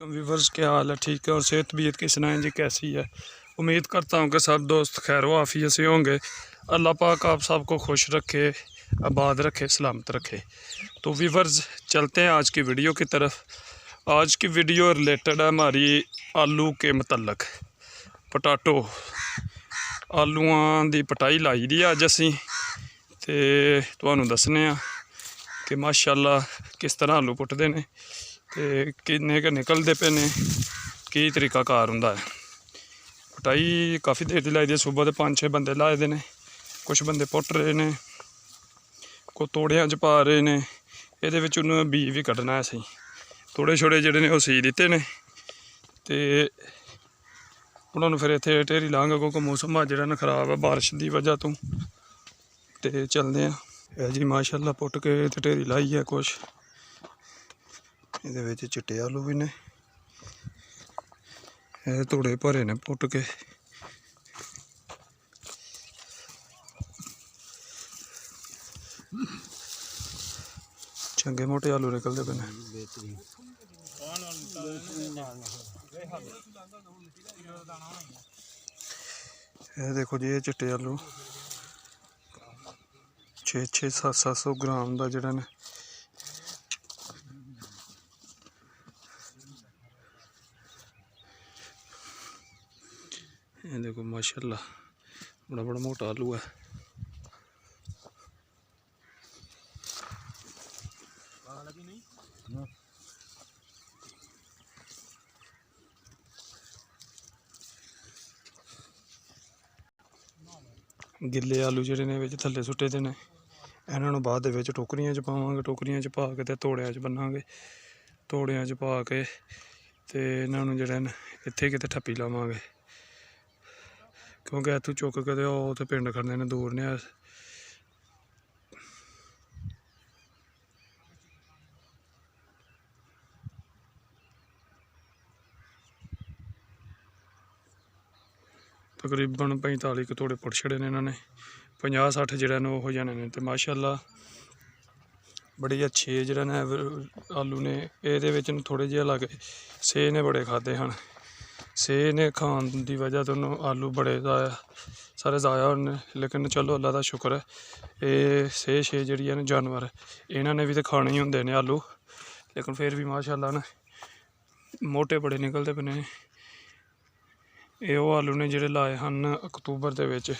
Viewers क्या हाल है? ठीक है। और सेहत तबीयत की सुनाएं जी, कैसी है? उम्मीद करता हूँ कि सब दोस्त खैर व आफियत से होंगे। अल्लाह पाक आप सबको खुश रखे, आबाद रखे, सलामत रखे। तो व्यूवर्स चलते हैं आज की वीडियो की तरफ। आज की वीडियो रिलेटेड है हमारी आलू के मतलब पटाटो आलूआं दी पटाई लाई दी अज असी ते तुहानूं दस्सने आ कि माशाअल्लाह किस तरह आलू पुट्टदे ने ते किन्ने क निकलते पे ने, की तरीका कार हुंदा है। पटाई काफ़ी देर दी लाई दी है, सुबह के 5-6 बंदे लाए दे ने, कुछ बंदे पुट्ट रहे ने, कोई तोड़ियां च पा रहे ने। ये उन्हें बीज भी कड्ढना है असीं, थोड़े छोड़े जिहड़े ने ओह सी दित्ते ने ते उन्होंने फिर इत्थे ढेरी लांघ क्योंकि मौसम अज जिहड़ा खराब है बारिश की वजह तो। ते चलते हैं जी, माशाअल्लाह पुट्ट के ते ढेरी लाई है कुछ। ये चिट्टे आलू भी ने, धूड़े भरे ने पुट्ट के। चंगे मोटे आलू निकलते पे ने। देखो जी, ये चिट्टे आलू 600-700 ग्राम का जिहड़ा ने ये देखो माशाअल्लाह बड़ा बड़ा मोटा आलू है। गिले आलू जिहड़े ने विच थल्ले सुट्टे दे ने, इन्हां नूं बाद दे विच टोकरियां च पावांगे, टोकरियां च पा के ते तोड़ियां च बन्नांगे, तोड़ियां च पा के ते इन्हां नूं जिहड़े ने इत्थे किते ठप्पी लावांगे, क्योंकि इत्थों चुक के ते ओह उत्थे पिंड खड़ने ने, दूर ने। तकरीबन 45 तोड़े पुट छड़े ने इन्होंने, 50-60 जिहड़े ने हो जाने ने। ते माशाअल्लाह बड़ी अच्छी जिहड़े ने आलू ने। ये थोड़े जे अलग सेह ने बड़े खादे हैं, सेह ने खान की वजह तो आलू बड़े सारे ज़ाया होने। लेकिन चलो अल्लाह का शुक्र है, ये सेह छे जी है जानवर इन्होंने भी तो खाने ही होंगे ने आलू, लेकिन फिर भी माशाअल्लाह ने मोटे बड़े निकलते पे ने। ये वो आलू ने जिहड़े लाए हैं अक्तूबर दे विच